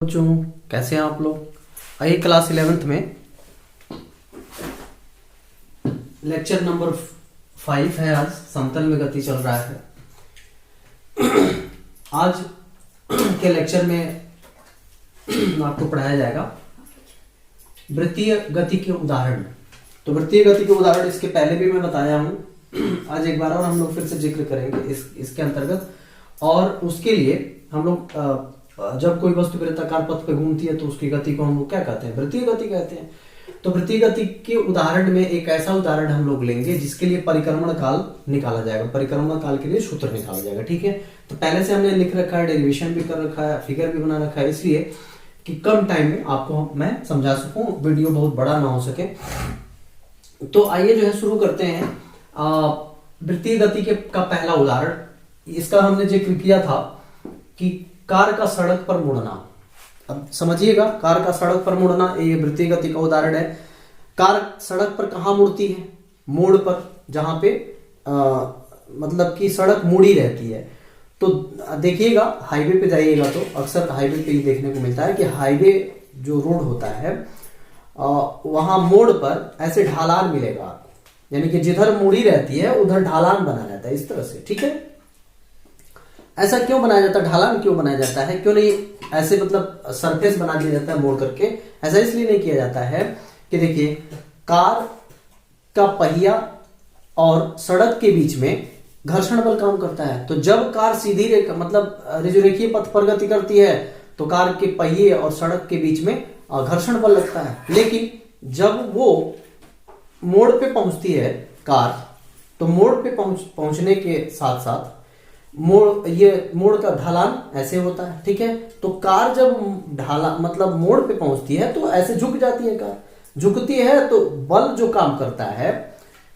बच्चों, कैसे हैं आप लोग। आइए क्लास 11th में लेक्चर नंबर 5 है। आज समतल में गति चल रहा है। आज के लेक्चर में आपको पढ़ाया जाएगा वृत्तीय गति के उदाहरण। तो वृत्तीय गति के उदाहरण इसके पहले भी मैं बताया हूं। आज एक बार और हम लोग फिर से जिक्र करेंगे इसके अंतर्गत। और उसके लिए हम लोग जब कोई वस्तु वृत्ताकार पथ पे घूमती है तो उसकी गति को हम लोग क्या कहते हैं, वृत्तीय गति कहते हैं। तो वृत्तीय गति के उदाहरण में एक ऐसा उदाहरण हम लोग लेंगे जिसके लिए परिक्रमण काल निकाला जाएगा। परिक्रमण काल के लिए सूत्र निकाला जाएगा, ठीक है। तो पहले से हमने लिख रखा है, डेरिवेशन भी कर रखा है, फिगर भी बना रखा है, इसलिए कि कम टाइम में आपको मैं समझा सकूं, वीडियो बहुत बड़ा ना हो सके। तो आइए जो है शुरू करते हैं वृत्तीय गति के का पहला उदाहरण। इसका हमने जिक्र किया था कि कार का सड़क पर मुड़ना। अब समझिएगा, कार का सड़क पर मुड़ना ये वृत्तीय गति का उदाहरण है। कार सड़क पर कहाँ मुड़ती है? मोड़ पर, जहां पे मतलब कि सड़क मुड़ी रहती है। तो देखिएगा, हाईवे पे जाइएगा तो अक्सर हाईवे पे ही देखने को मिलता है कि हाईवे जो रोड होता है वहां मोड़ पर ऐसे ढालान मिलेगा आपको, यानी कि जिधर मुड़ी रहती है उधर ढालान बना रहता है, इस तरह से, ठीक है। ऐसा क्यों बनाया जाता है, ढालान क्यों बनाया जाता है, क्यों नहीं ऐसे मतलब सरफेस बना दिया जाता है मोड़ करके? ऐसा इसलिए नहीं किया जाता है कि देखिए, कार का पहिया और सड़क के बीच में घर्षण बल काम करता है। तो जब कार सीधी रेखा मतलब ऋजुरेखीय पथ पर गति करती है तो कार के पहिए और सड़क के बीच में घर्षण बल लगता है। लेकिन जब वो मोड़ पे पहुंचती है कार, तो मोड़ पे पहुंचने के साथ साथ मोड़ का ढलान ऐसे होता है, ठीक है। तो कार जब ढाला मतलब मोड़ पे पहुंचती है तो ऐसे झुक जाती है। कार झुकती है तो बल जो काम करता है,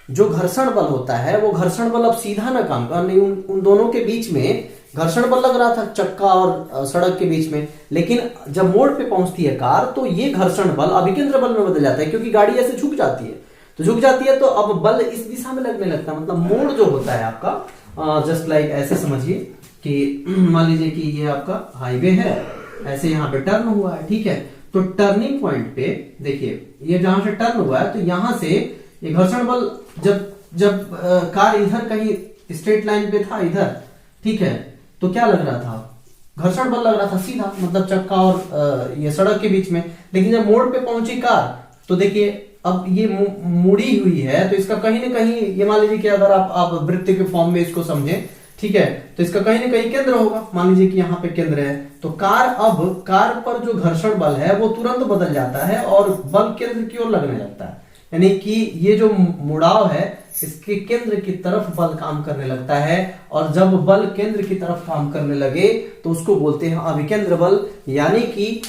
जो घर्षण बल होता है, वो घर्षण बल अब सीधा ना काम कर, नहीं उन दोनों के बीच में घर्षण बल लग रहा था, चक्का और सड़क के बीच में। लेकिन जब मोड़ पे पहुंचती है कार तो ये घर्षण बल अभिकेंद्र बल में बदल जाता है, क्योंकि गाड़ी ऐसे झुक जाती है। तो झुक जाती है तो अब बल इस दिशा में लगने लगता है। मतलब मोड़ जो होता है आपका, जस्ट लाइक ऐसे समझिए कि मान लीजिए कि ये आपका हाईवे है, ऐसे यहाँ पे टर्न हुआ है, ठीक है। तो टर्निंग पॉइंट पे देखिए, ये जहां से टर्न हुआ है तो यहां से ये घर्षण बल जब कार इधर कहीं स्ट्रेट लाइन पे था इधर, ठीक है, तो क्या लग रहा था? घर्षण बल लग रहा था सीधा, मतलब चक्का और ये सड़क के बीच में। लेकिन जब मोड़ पे पहुंची कार तो देखिए अब ये मुड़ी हुई है, तो इसका कहीं ना कहीं, ये मान लीजिए कि अगर आप वृत्त के फॉर्म में इसको समझें, ठीक है, तो इसका कहीं ना कहीं केंद्र होगा। मान लीजिए कि यहाँ पे केंद्र है, तो कार पर जो घर्षण बल है वो तुरंत बदल जाता है और बल केंद्र की ओर लगने लगता है। यानी कि ये जो मुड़ाव है इसके केंद्र की तरफ बल काम करने लगता है। और जब बल केंद्र की तरफ काम करने लगे तो उसको बोलते हैं अभिकेंद्र बल। यानी कि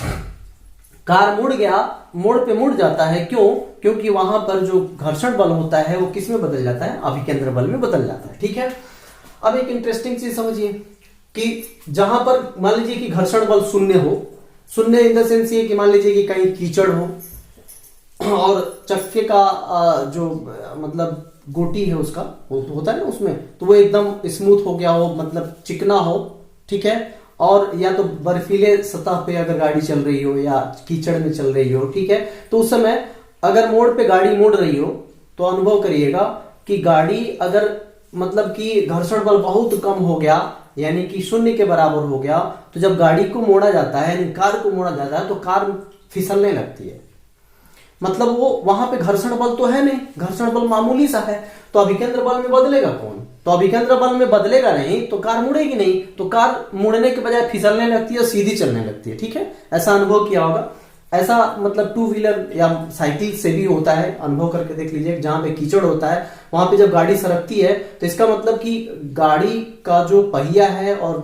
कार मुड़ गया, मोड़ पे मुड़ जाता है। क्यों? क्योंकि वहां पर जो घर्षण बल होता है वो किस में बदल जाता है? अभिकेंद्र बल में बदल जाता है, ठीक है। अब एक इंटरेस्टिंग चीज समझिए कि जहां पर मान लीजिए कि घर्षण बल शून्य हो, शून्य इन द सेंस ये कि मान लीजिए कि कहीं कीचड़ हो और चक्के का जो मतलब गोटी है उसका होता है ना उसमें, तो वो एकदम स्मूथ हो गया हो, मतलब चिकना हो, ठीक है। और या तो बर्फीले सतह पे अगर गाड़ी चल रही हो या कीचड़ में चल रही हो, ठीक है, तो उस समय अगर मोड़ पे गाड़ी मुड़ रही हो तो अनुभव करिएगा कि गाड़ी अगर मतलब कि घर्षण बल बहुत कम हो गया, यानी कि शून्य के बराबर हो गया, तो जब गाड़ी को मोड़ा जाता है, यानी कार को मोड़ा जाता है, तो कार फिसलने लगती है। मतलब वो वहां पे घर्षण बल तो है नहीं, घर्षण बल मामूली सा है, तो अभिकेंद्र बल में बदलेगा कौन? तो अभिकेंद्र बल में बदलेगा नहीं तो कार मुड़ेगी नहीं, तो कार मुड़ने के बजाय फिसलने लगती है और सीधी चलने लगती है, ठीक है। ऐसा अनुभव किया होगा। ऐसा मतलब टू व्हीलर या साइकिल से भी होता है, अनुभव करके देख लीजिए। जहां पे कीचड़ होता है वहां पे जब गाड़ी सरकती है तो इसका मतलब कि गाड़ी का जो पहिया है और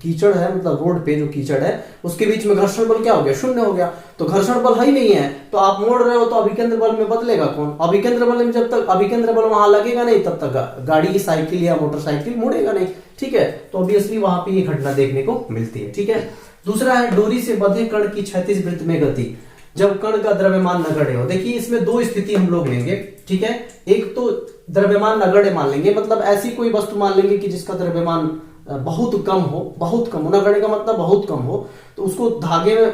कीचड़ है, मतलब रोड पे जो कीचड़ है उसके बीच में घर्षण बल क्या हो गया? शून्य हो गया। तो घर्षण बल है ही नहीं है, तो आप मोड़ रहे हो तो अभिकेंद्र बल में बदलेगा कौन? अभिकेंद्र बल में जब तक अभिकेंद्र बल वहां लगेगा नहीं तब तक गाड़ी, साइकिल या मोटरसाइकिल मुड़ेगा नहीं, ठीक है। तो ऑब्वियसली वहां पे ये घटना देखने को मिलती है, ठीक है। दूसरा है डोरी से बंधे कण की क्षैतिज वृत्त में गति जब कण का द्रव्यमान नगण्य हो। देखिए इसमें दो स्थिति हम लोग लेंगे, ठीक है। एक तो द्रव्यमान नगण्य मान लेंगे, मतलब ऐसी कोई वस्तु मान लेंगे कि जिसका द्रव्यमान बहुत कम हो, बहुत कम, नगण्य का मतलब बहुत कम हो, तो उसको धागे में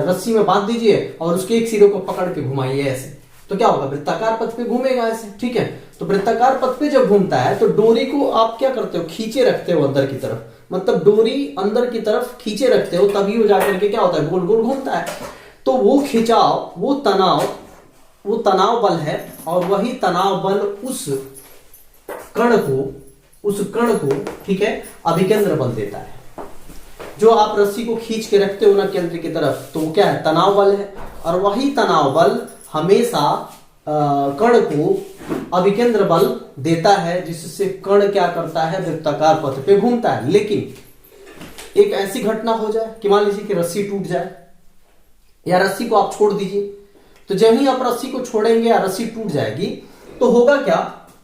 रस्सी में बांध दीजिए और उसके एक सिरे को पकड़ के घुमाइए ऐसे, तो क्या होगा, वृत्ताकार पथ पे घूमेगा ऐसे, ठीक है। तो वृत्ताकार पथ पे जब घूमता है तो डोरी को आप क्या करते हो, खींचे रखते हो अंदर की तरफ, मतलब डोरी अंदर की तरफ खींचे रखते हो, तभी वो जाकर के क्या होता है, गोल गोल घूमता है। तो वो खिंचाव, वो तनाव बल है, और वही तनाव बल उस कण को ठीक है अभिकेंद्र बल देता है। जो आप रस्सी को खींच के रखते हो ना केंद्र की तरफ, तो वो क्या है, तनाव बल है, और वही तनाव बल हमेशा कण को अभिकेंद्र बल देता है, जिससे कण क्या करता है, वृत्ताकार पथ पे घूमता है। लेकिन एक ऐसी घटना हो जाए कि मान लीजिए कि रस्सी टूट जाए, या रस्सी को आप छोड़ दीजिए, तो जब ही आप रस्सी को छोड़ेंगे या रस्सी टूट जाएगी, तो होगा क्या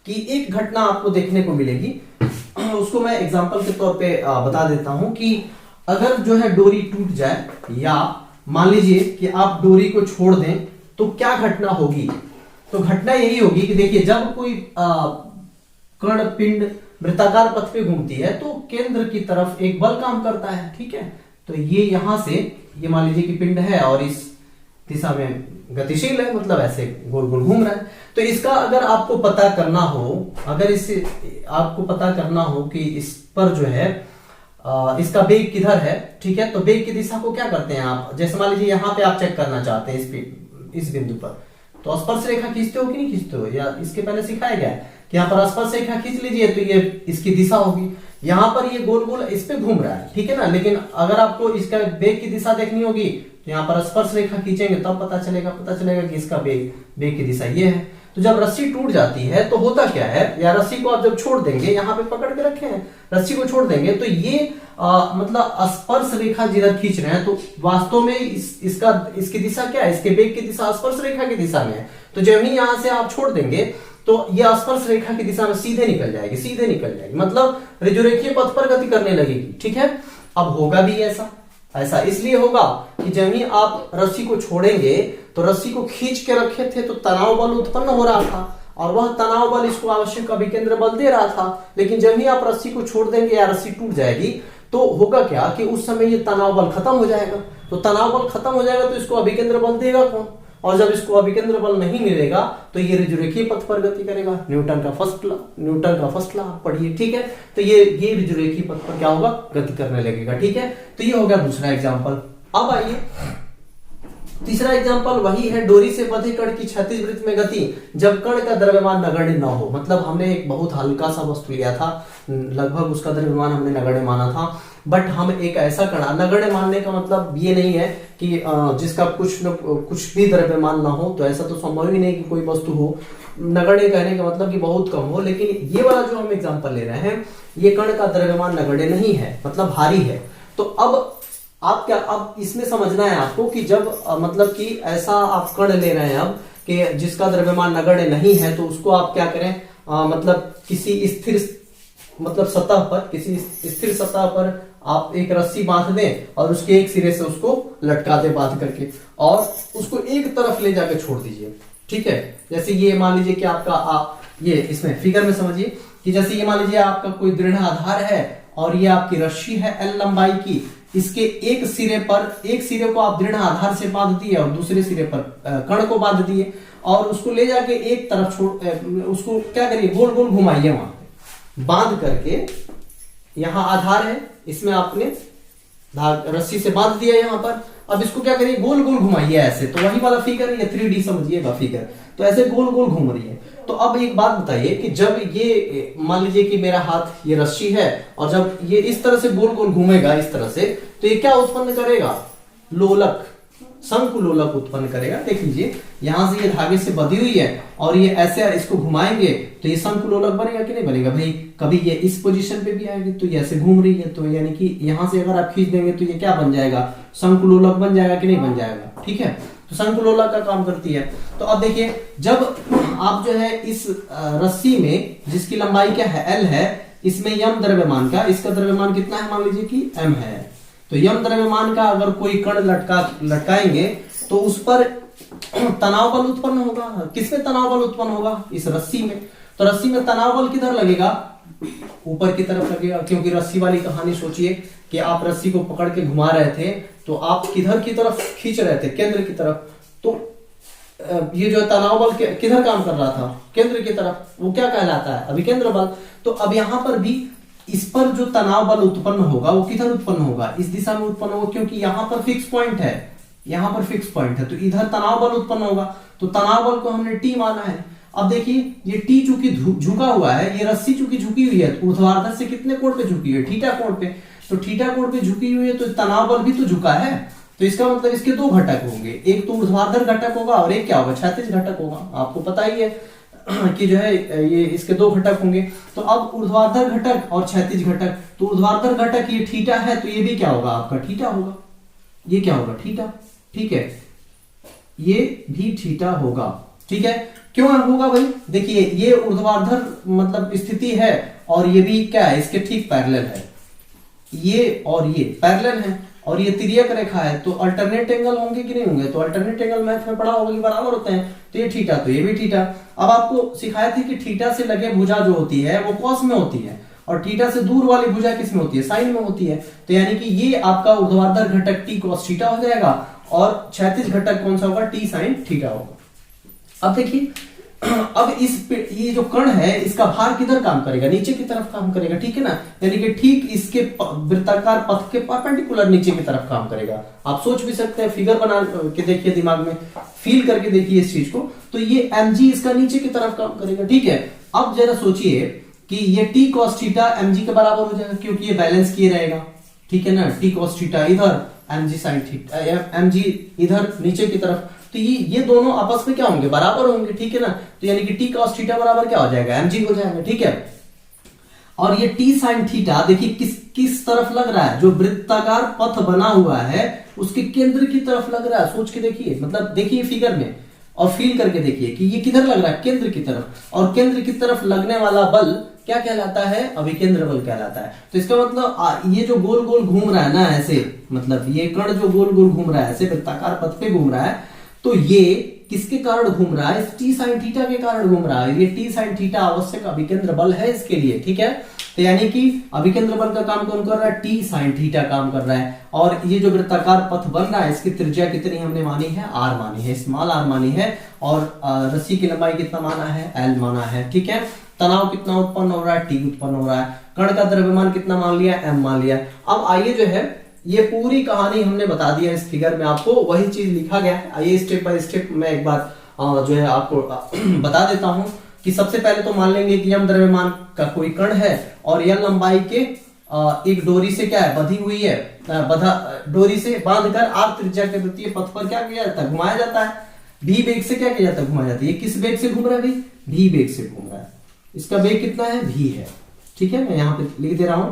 कि एक घटना आपको देखने को मिलेगी। उसको मैं एग्जांपल के तौर पे बता देता हूं कि अगर जो है डोरी टूट जाए, या मान लीजिए कि आप डोरी को छोड़ दें, तो क्या घटना होगी। तो घटना यही होगी कि देखिए, जब कोई कण पिंड वृत्ताकार पथ पे घूमती है तो केंद्र की तरफ एक बल काम करता है, ठीक है। तो ये यहां से, ये मान लीजिए कि पिंड है और इस दिशा में गतिशील है, मतलब ऐसे गोल गोल घूम रहा है। तो इसका अगर आपको पता करना हो, अगर इसे आपको पता करना हो कि इस पर जो है इसका वेग किधर है, ठीक है। तो वेग की दिशा को क्या करते हैं आप, जैसे मान लीजिए यहाँ पे आप चेक करना चाहते हैं इस बिंदु पर, तो स्पर्श रेखा खींचते हो कि नहीं खींचते हो, या इसके पहले सिखाया गया है कि यहाँ पर स्पर्श रेखा खींच लीजिए, तो ये इसकी दिशा होगी। यहाँ पर ये गोल गोल इस पे घूम रहा है, ठीक है ना। लेकिन अगर आपको इसका वेग की दिशा देखनी होगी, तो यहाँ पर स्पर्श रेखा खींचेंगे तब पता चलेगा कि इसका वेग की दिशा ये है। तो जब रस्सी टूट जाती है तो होता क्या है, या रस्सी को आप जब छोड़ देंगे, यहाँ पे पकड़ के रखे हैं, रस्सी को छोड़ देंगे, तो ये मतलब स्पर्श रेखा जिधर खींच रहे हैं, तो वास्तव में इसकी दिशा क्या है, इसके वेग की दिशा स्पर्श रेखा की दिशा में है। तो जब ही यहाँ से आप छोड़ देंगे तो ये स्पर्श रेखा की दिशा में सीधे निकल जाएगी, मतलब ऋजुरेखीय पथ पर गति करने लगेगी, ठीक है। अब होगा भी ऐसा इसलिए होगा कि जब ही आप रस्सी को छोड़ेंगे, तो रस्सी को खींच के रखे थे तो तनाव बल उत्पन्न हो रहा था, और वह तनाव बल इसको आवश्यक अभिकेंद्र बल दे रहा था। लेकिन जब ही आप रस्सी को छोड़ देंगे या रस्सी टूट जाएगी, तो होगा क्या कि उस समय ये तनाव बल खत्म हो जाएगा। तो तनाव बल खत्म हो जाएगा तो इसको अभिकेंद्र बल देगा कौन, और जब इसको अभिकेंद्र बल नहीं मिलेगा तो ये ऋजुरेखीय पथ पर गति करेगा। न्यूटन का फर्स्ट लॉ पढ़िए, ठीक है। तो ये ऋजुरेखीय पथ पर क्या होगा, गति करने लगेगा, ठीक है। तो ये हो गया दूसरा एग्जांपल। अब आइए तीसरा एग्जांपल, वही है डोरी से बंधे कण की क्षैतिज वृत्त में गति जब कण का द्रव्यमान नगण्य न हो। मतलब हमने एक बहुत हल्का सा वस्तु लिया था, लगभग उसका द्रव्यमान हमने नगण्य माना था, बट हम एक ऐसा कण, नगण्य मानने का मतलब ये नहीं है कि जिसका कुछ भी द्रव्यमान ना हो, तो ऐसा तो संभव ही नहीं कि कोई वस्तु हो। नगण्य कहने का मतलब कि बहुत कम हो, लेकिन ये वाला जो हम एग्जांपल ले रहे हैं, ये कण का द्रव्यमान नगण्य नहीं है, मतलब भारी है। तो अब इसमें समझना है आपको कि जब मतलब कि ऐसा आप कण ले रहे हैं अब कि जिसका द्रव्यमान नगण्य नहीं है, तो उसको आप क्या करें, मतलब किसी स्थिर सतह पर आप एक रस्सी बांध दें और उसके एक सिरे से उसको लटका दे बांध करके, और उसको एक तरफ ले जाके छोड़ दीजिए, ठीक है। जैसे ये मान लीजिए कि आपका ये इसमें फिगर में समझिए कि जैसे ये मान लीजिए आपका कोई दृढ़ आधार है और ये आपकी रस्सी है L लंबाई की, इसके एक सिरे को आप दृढ़ आधार से बांध दिए और दूसरे सिरे पर कण को बांध दिए, और उसको ले जाके एक तरफ उसको क्या करिए, गोल गोल घुमाइए, वहां पे बांध करके, यहां आधार है, इसमें आपने रस्सी से बांध दिया यहाँ पर। अब इसको क्या करिए, गोल गोल घुमाइए ऐसे। तो वही वाला फिगर, ये 3D समझिएगा फिगर, तो ऐसे गोल गोल घूम रही है। तो अब एक बात बताइए कि जब ये मान लीजिए कि मेरा हाथ ये रस्सी है, और जब ये इस तरह से गोल गोल घूमेगा इस तरह से, तो ये क्या उत्पन्न करेगा, लोलक, शंकु लोलक उत्पन्न करेगा। देख लीजिए यहां से ये धागे से बंधी हुई है और ये ऐसे इसको घुमाएंगे तो ये शंकु लोलक बनेगा कि नहीं बनेगा भाई। कभी ये इस पोजीशन पे भी आएगी तो ये ऐसे घूम रही है, तो यानी कि यहां से अगर आप खींच देंगे तो ये क्या बन जाएगा, शंकु लोलक बन जाएगा कि नहीं बन जाएगा, ठीक है। तो शंकु लोलक का काम करती है। तो अब देखिए, जब आप जो है इस रस्सी में जिसकी लंबाई क्या है, L है, इसमें यम द्रव्यमान का, इसका द्रव्यमान कितना है, मान लीजिए कि m है। तो यम द्रव्यमान का अगर कोई कण लटकाएंगे तो उस पर तनाव बल उत्पन्न होगा। किसमें तनाव बल उत्पन्न होगा, इस रस्सी में। तो रस्सी में तनाव बल किधर लगेगा, ऊपर की तरफ लगेगा, क्योंकि रस्सी वाली कहानी सोचिए कि आप रस्सी को पकड़ के घुमा रहे थे तो आप किधर की तरफ खींच रहे थे, केंद्र की तरफ। तो ये जो तनाव बल किधर काम कर रहा था, केंद्र की तरफ, वो क्या कहलाता है, अभिकेंद्र बल। तो अब यहां पर भी इस पर जो तनाव बल उत्पन्न होगा वो किधर उत्पन्न होगा, इस दिशा में उत्पन्न होगा, क्योंकि यहां पर फिक्स पॉइंट है, यहां पर फिक्स पॉइंट है, तो इधर तनाव बल उत्पन्न होगा। तो तनाव बल को हमने टी माना है। अब देखिए ये टी चूंकि झुका हुआ है, ये रस्सी चूंकि झुकी हुई है, तो ऊर्ध्वाधर से कितने कोण पे झुकी हुई है, थीटा कोण पे। तो थीटा कोण पे झुकी हुई है तो तनाव बल भी तो झुका है। तो इसका मतलब इसके दो घटक होंगे, एक तो ऊर्ध्वाधर घटक होगा और एक क्या होगा, क्षैतिज घटक होगा। आपको पता ही है कि जो है ये इसके दो घटक होंगे। तो अब ऊर्ध्वाधर घटक और क्षैतिज घटक, तो ऊर्ध्वाधर घटक ये थीटा है तो ये भी क्या होगा, आपका थीटा होगा। ये क्या होगा, थीटा, ठीक है, ये भी थीटा होगा, ठीक है। क्यों होगा भाई, देखिए ये ऊर्ध्वाधर मतलब स्थिति है और ये भी क्या है, इसके ठीक पैरेलल है, ये और ये पैरेलल है और ये तिर्यक रेखा है, तो अल्टरनेट एंगल होंगे कि नहीं होंगे, तो अल्टरनेट एंगल मैथ में पढ़ा होगा कि बराबर होते हैं। तो ये थीटा तो ये भी थीटा। अब आपको सिखाया था कि थीटा से लगे भुजा जो होती है वो कॉस में होती है और थीटा से दूर वाली भुजा किस में होती है, साइन में होती है। तो यानी कि ये आपका ऊर्ध्वाधर घटक टी कॉस थीटा हो जाएगा और क्षैतिज घटक कौन सा होगा, टी साइन थीटा होगा। अब देखिए अब ये जो कण है इसका भार किधर काम करेगा, नीचे की तरफ काम करेगा, ठीक है ना। यानी कि ठीक इसके वृत्ताकार पथ के परपेंडिकुलर नीचे की तरफ काम करेगा। आप सोच भी सकते हैं, फिगर बना के देखिए, दिमाग में फील करके देखिए इस चीज को। तो ये mg इसका नीचे की तरफ काम करेगा, ठीक है। अब जरा सोचिए कि ये t cos थीटा mg के बराबर हो जाएगा, क्योंकि ये बैलेंस किए रहेगा, ठीक है ना। t cos थीटा इधर, mg sin थीटा, mg इधर नीचे की तरफ, तो ये दोनों आपस में क्या होंगे, बराबर होंगे, ठीक है ना। तो यानी कि t cos थीटा बराबर क्या हो जाएगा, mg हो जाएगा, ठीक है। और ये t sin थीटा देखिए किस तरफ लग रहा है, जो वृत्ताकार पथ बना हुआ है उसके केंद्र की तरफ लग रहा है। सोच के देखिए, मतलब देखिए फिगर में और फील करके देखिए कि ये किधर लग रहा है, केंद्र की तरफ। और केंद्र की तरफ लगने वाला बल क्या कहलाता है, अभिकेंद्र बल कहलाता है। तो इसका मतलब ये जो गोल गोल घूम रहा है ना ऐसे, मतलब ये कण जो गोल गोल घूम रहा है ऐसे वृत्ताकार पथ पे घूम रहा है, तो ये किसके कारण घूम रहा है, इस टी साइन थीटा के कारण घूम रहा है। ये टी साइन थीटा आवश्यक अभिकेंद्र बल है इसके लिए, ठीक है। तो यानी कि अभिकेंद्र बल का काम कौन कर रहा है, टी साइन थीटा काम कर रहा है। और ये जो वृत्ताकार पथ बन रहा है इसकी त्रिज्या कितनी हमने मानी है, आर मानी है, स्मॉल आर मानी है। और रस्सी की लंबाई कितना माना है, एल माना है, ठीक है। तनाव कितना उत्पन्न हो रहा है, टी उत्पन्न हो रहा है। कण का द्रव्यमान कितना मान लिया, एम मान लिया। अब आइए जो है ये पूरी कहानी हमने बता दी है इस फिगर में, आपको वही चीज लिखा गया है। आइए स्टेप बाय स्टेप मैं एक बार जो है आपको बता देता हूं कि सबसे पहले तो मान लेंगे कि यम द्रव्यमान का कोई कण है और यह लंबाई के एक डोरी से क्या है, बंधी हुई है, डोरी से बांधकर आर त्रिज्या के वृत्तीय पथ पर क्या किया जाता है, घुमाया जाता है। भी वेग से क्या किया जाता है, घुमाया जाता है। ये किस वेग से घूम रहा है भाई, भी वेग से घूम रहा है। इसका वेग कितना है, भी है, ठीक है। मैं यहाँ पे लिख दे रहा हूं,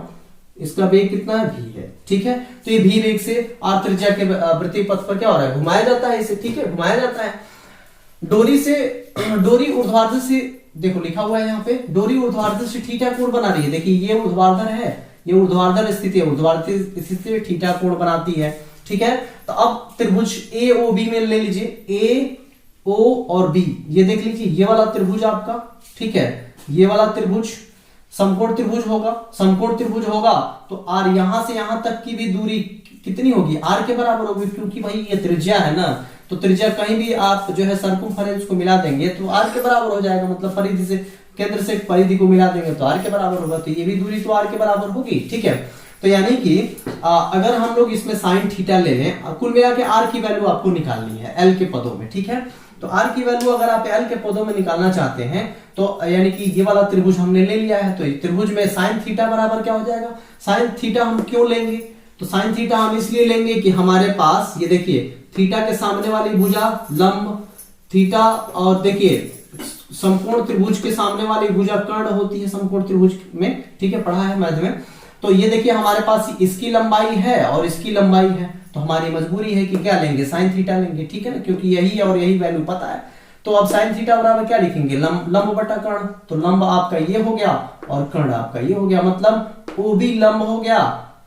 इसका वेग कितना है, भी है, ठीक है। तो ये भी वेग से आर त्रिज्या के वृत्तीय पथ पर क्या हो रहा है, घुमाया जाता है इसे, ठीक है, घुमाया जाता है। डोरी ऊर्ध्वाधर से, देखो लिखा हुआ है यहाँ पे, डोरी ऊर्ध्वाधर से थीटा कोण बना रही है। देखिए ये ऊर्ध्वाधर है, ये ऊर्ध्वाधर स्थिति है, ऊर्ध्वाधर स्थिति में थीटा कोण बनाती है, ठीक है। तो अब त्रिभुज ए ओ बी में ले लीजिए, ए ओ और बी, ये देख लीजिए, ये वाला त्रिभुज आपका, ठीक है, ये वाला त्रिभुज समकोण त्रिभुज होगा। समकोण त्रिभुज होगा तो आर यहां से यहां तक की भी दूरी कितनी होगी, आर के बराबर होगी, क्योंकि भाई ये त्रिज्या है ना। तो त्रिज्या कहीं भी आप जो है सर्कमफेरेंस को मिला देंगे तो आर के बराबर हो जाएगा, मतलब परिधि से, केंद्र से परिधि को मिला देंगे तो आर के बराबर होगा। तो ये भी दूरी तो आर के बराबर होगी, ठीक है। तो यानी कि अगर हम लोग इसमें साइन थीटा ले लें, कुल मिला के आर की वैल्यू आपको निकालनी है एल के पदों में, ठीक है। तो आर की वैल्यू अगर आप एल के पदों में निकालना चाहते हैं तो यानी कि ये वाला त्रिभुज हमने ले लिया है, तो त्रिभुज में साइन थीटा बराबर क्या हो जाएगा, साइन थीटा हम क्यों लेंगे, तो साइन थीटा हम इसलिए लेंगे कि हमारे पास ये देखिए थीटा के सामने वाली भुजा लंब थीटा, और देखिए समकोण त्रिभुज के सामने वाली भुजा कर्ण होती है समकोण त्रिभुज में, ठीक है, पढ़ा है मैथ में। तो ये देखिए हमारे पास इसकी लंबाई है और इसकी लंबाई है, तो हमारी मजबूरी है कि क्या लेंगे, साइन थीटा लेंगे, ठीक है ना, क्योंकि यही और यही वैल्यू पता है। तो अब साइन थीटा बराबर क्या लिखेंगे, लंब बटा कर्ण। तो लंब आपका ये हो गया और कर्ण आपका ये हो गया, मतलब ओ बी लंब हो गया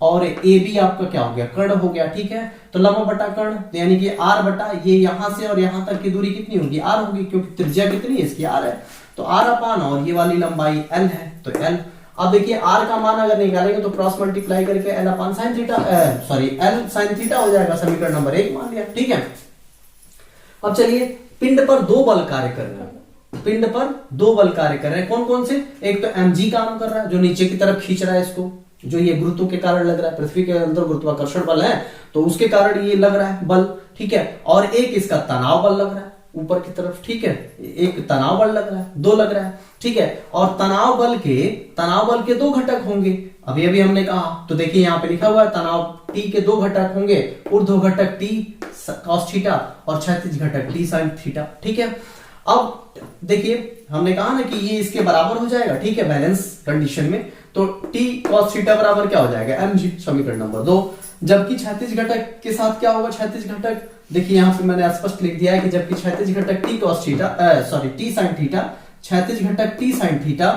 और ए बी आपका क्या हो गया, कर्ण हो गया, ठीक है। तो लंब बटा कर्ण यानी कि आर बटा ये यहां से और यहां तक की दूरी कितनी होगी, आर होगी, क्योंकि त्रिज्या कितनी है इसकी, आर है। तो आर अपान और ये वाली लंबाई एल है, तो एल। अब देखिए r का मान अगर निकालेंगे तो क्रॉस मल्टीप्लाई करके l अपान sine theta, sorry l sine theta हो जाएगा, समीकरण नंबर 1 मान लिया। ठीक है, अब चलिए पिंड पर दो बल कार्य कर रहे हैं, पिंड पर दो बल कार्य कर रहे हैं, कौन कौन से? एक तो mg काम कर रहा है जो नीचे की तरफ खींच रहा है इसको, जो ये गुरुत्व के कारण लग रहा है, पृथ्वी के अंदर गुरुत्वाकर्षण बल है तो उसके कारण ये लग रहा है बल। ठीक है, और एक इसका तनाव बल लग रहा है ऊपर की तरफ। ठीक है, एक तनाव बल लग रहा है, दो लग रहा है। ठीक है, और तनाव बल के दो घटक होंगे, अभी अभी हमने कहा। तो देखिए यहाँ पे लिखा हुआ है तनाव T के दो घटक होंगे, ऊर्ध्व घटक T cos थीटा और क्षैतिज घटक T sin थीटा। ठीक है, अब देखिए हमने कहा ना कि ये इसके बराबर हो जाएगा। ठीक है, बैलेंस कंडीशन में तो T cos थीटा बराबर क्या हो जाएगा? mg, समीकरण नंबर 2। जबकि क्षैतिज घटक के साथ क्या होगा? क्षैतिज घटक देखिए यहाँ पे मैंने स्पष्ट लिख दिया है कि जबकि क्षैतिज घटक T cos theta, sorry T sin theta, क्षैतिज घटक T sin थीटा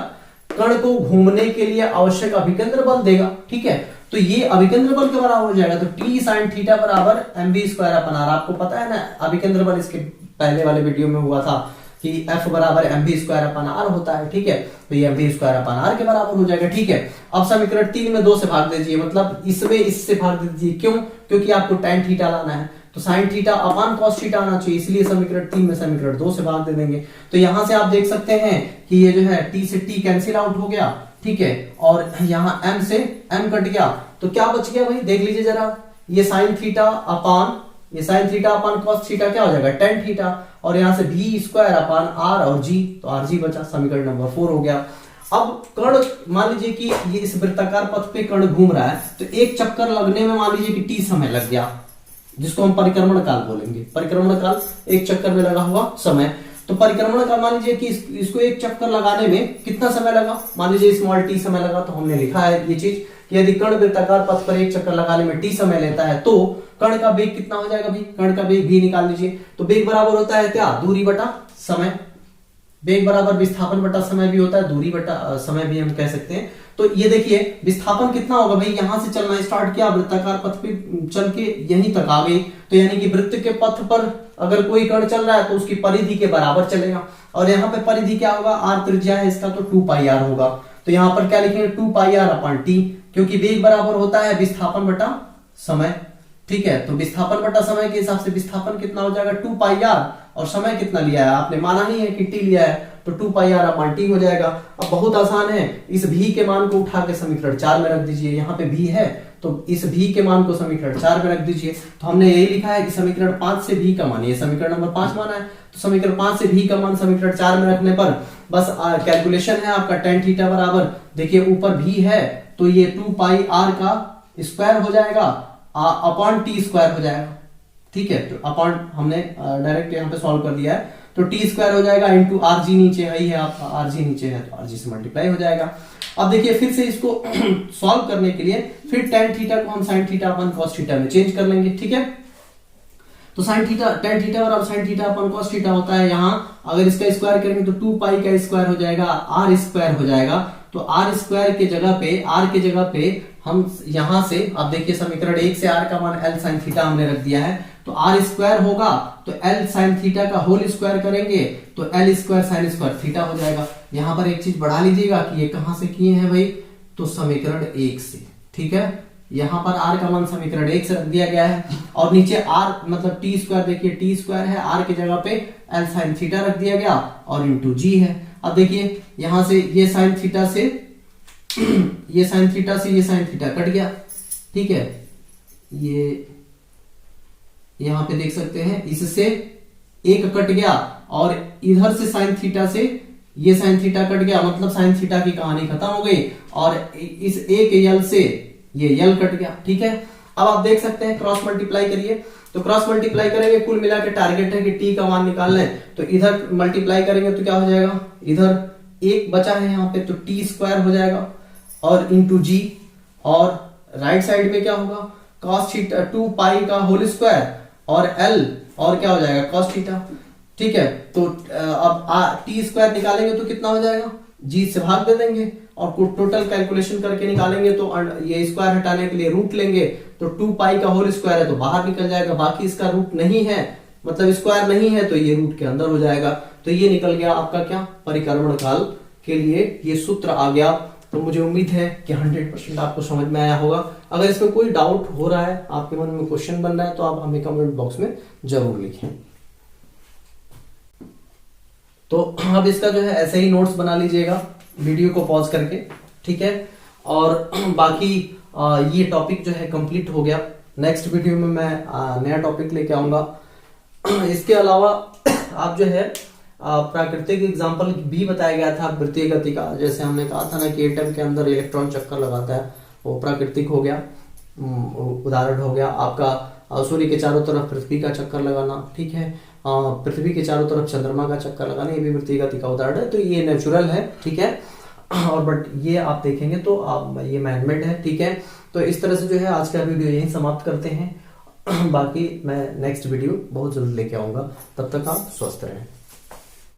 कण को घूमने के लिए आवश्यक अभिकेंद्र बल देगा। ठीक है, तो ये अभिकेंद्र बल के बराबर हो जाएगा। तो T sin थीटा बराबर mv स्क्वायर अपन r, आपको पता है ना अभिकेंद्र बल, इसके पहले वाले वीडियो में हुआ था कि F बराबर mv स्क्वायर अपन r होता है। ठीक है, तो ये mv स्क्वायर अपन r के बराबर हो जाएगा। ठीक है, अब समीकरण 3 में 2 से भाग दीजिए, मतलब इसमें इससे भाग दीजिए। क्यों? क्योंकि आपको tan थीटा लाना है, तो sin theta upon cos theta आना चाहिए, इसलिए समीकरण 3 में समीकरण 2 से भाग दे देंगे। तो यहां से आप देख सकते हैं कि ये जो है t से t कैंसिल आउट हो गया। ठीक है, और यहाँ m से m कट गया, तो क्या बच गया भाई? देख लीजिए जरा, ये sin theta upon cos theta क्या हो जाएगा? tan थीटा, और यहां से v स्क्वायर अपान r और g, तो rg बचा, समीकरण नंबर 4 हो गया। अब कण मान लीजिए कि ये इस वृत्ताकार पथ पे कण घूम रहा है, तो एक चक्कर लगने में मान लीजिए कि t समय लग गया, जिसको हम परिक्रमण काल बोलेंगे। परिक्रमण काल एक चक्कर में लगा हुआ समय, तो परिक्रमण काल मान लीजिए कि इसको एक चक्कर लगाने में कितना समय लगा? मान लीजिए स्मॉल t समय लगा, तो हमने लिखा है ये चीज कि यदि कण वृत्ताकार पथ पर एक चक्कर लगाने में t समय लेता है तो कण का वेग कितना हो जाएगा भाई? कण का वेग भी निकाल लीजिए। तो वेग बराबर होता है क्या? दूरी बटा समय। वेग बराबर विस्थापन बटा समय भी होता है, दूरी बटा समय भी हम कह सकते हैं। तो ये देखिए विस्थापन कितना होगा भाई? यहां से चलना स्टार्ट किया, वृत्ताकार पथ पे चल के यहीं तक आ गई, तो यानी कि वृत्त के पथ पर अगर कोई कण चल रहा है तो उसकी परिधि के बराबर चलेगा। और यहाँ पे परिधि क्या होगा? r त्रिज्या है इसका, तो 2 पाई r होगा। तो यहाँ पर क्या लिखेंगे? 2 पाई r अपान t, क्योंकि वेग बराबर होता है विस्थापन बटा समय। ठीक है, तो विस्थापन बटा समय के हिसाब से विस्थापन कितना हो जाएगा? 2 पाई r, और समय कितना लिया है आपने? माना नहीं है कि t लिया है, तो 2 पाई r अपान t हो जाएगा। अब बहुत आसान है, इस v के मान को उठा के समीकरण 4 में रख दीजिए। यहाँ पे v है तो इस v के मान को समीकरण 4 में रख दीजिए। तो हमने यही लिखा है कि समीकरण 5 से v का मान, ये समीकरण नंबर 5 माना है, तो समीकरण 5 से v का मान समीकरण 4 में रखने पर बस कैलकुलेशन है आपका tan थीटा बराबर, देखिए ऊपर v है तो ये 2 पाई r का स्क्वायर हो जाएगा अपॉन t स्क्वायर हो जाएगा। ठीक है, तो अपॉन हमने डायरेक्ट यहाँ पे सॉल्व कर दिया है, तो t स्क्वायर हो जाएगा इंटू rg, नीचे है आपका rg नीचे है तो rg से मल्टीप्लाई हो जाएगा। अब देखिए फिर से इसको सॉल्व करने के लिए फिर tan थीटा को हम sin थीटा अपन cos थीटा में चेंज कर लेंगे। ठीक है, तो tan थीटा और अब sin थीटा अपन cos थीटा होता है, यहाँ अगर इसका स्क्वायर करेंगे तो 2 पाई का स्क्वायर हो जाएगा, r स्क्वायर हो जाएगा। तो r स्क्वायर के जगह पे, r के जगह पे हम यहां से, अब देखिए समीकरण 1 से r का मान l sin थीटा हमने रख दिया है, तो r स्क्वायर होगा तो l sin थीटा का होल स्क्वायर करेंगे तो l square sin square theta हो जाएगा। यहाँ पर एक चीज बढ़ा लीजिएगा कि ये कहां से किए हैं भाई? तो समीकरण 1 से। ठीक है, यहाँ पर r का मान समीकरण 1 से रख दिया गया है, और नीचे r मतलब t स्क्वायर, देखिए t स्क्वायर है, r की जगह पे l sin थीटा रख दिया गया और इंटू g है। अब देखिए यहां से ये sin थीटा से ये sin थीटा से ये sin थीटा कट गया। ठीक है, ये यहां पे देख सकते हैं इससे एक कट गया, और इधर से sin थीटा से ये sin थीटा कट गया, मतलब sin थीटा की कहानी खत्म हो गई, और इस एक यल से ये यल कट गया। ठीक है, अब आप देख सकते हैं क्रॉस मल्टीप्लाई करिए, तो क्रॉस मल्टीप्लाई करेंगे, कुल मिला के टारगेट है कि t का मान निकालना है, तो इधर मल्टीप्लाई करेंगे तो क्या हो जाएगा? इधर एक बचा है यहाँ पे तो t स्क्वायर हो जाएगा और इंटू g, और राइट साइड में क्या होगा? cos थीटा 2 पाई का होल स्क्वायर और l, और क्या हो जाएगा? cos theta. ठीक है, तो अब t स्क्वायर निकालेंगे तो कितना हो जाएगा? g से भाग दे देंगे, और टोटल कैलकुलेशन करके निकालेंगे तो ये स्क्वायर हटाने के लिए रूट लेंगे, तो 2 पाई का होल स्क्वायर है तो बाहर निकल जाएगा, बाकी इसका रूट नहीं है, मतलब स्क्वायर नहीं है तो ये रूट के अंदर हो जाएगा। तो ये निकल गया आपका क्या? परिक्रमण काल के लिए ये सूत्र आ गया तो मुझे उम्मीद है कि 100% आपको समझ में आया होगा। अगर इसमें कोई डाउट हो रहा है, आपके मन में क्वेश्चन बन रहा है, तो आप हमें कमेंट बॉक्स में जरूर लिखें। तो अब इसका जो है ऐसे ही नोट्स बना लीजिएगा वीडियो को पॉज करके, ठीक है। और बाकी ये टॉपिक जो है कंप्लीट हो गया। नेक्स्ट वीडियो में मैं नया टॉपिक लेके आऊंगा। इसके अलावा आप जो है प्राकृतिक एग्जाम्पल भी बताया गया था वृत्तीय गति का। जैसे हमने कहा था ना कि एटम के अंदर इलेक्ट्रॉन चक्कर लगाता है, वो प्राकृतिक हो गया, उदाहरण हो गया आपका सूर्य के चारों तरफ पृथ्वी का चक्कर लगाना, ठीक है। पृथ्वी के चारों तरफ चंद्रमा का चक्कर लगाना, ये भी वृत्तीय गति का उदाहरण है। तो ये नेचुरल है, ठीक है। और बट ये आप देखेंगे तो आप ये मैनमेड है, ठीक है। तो इस तरह से जो है आज का वीडियो यहीं समाप्त करते हैं। बाकी मैं नेक्स्ट वीडियो बहुत जल्द लेके आऊंगा, तब तक आप स्वस्थ रहें।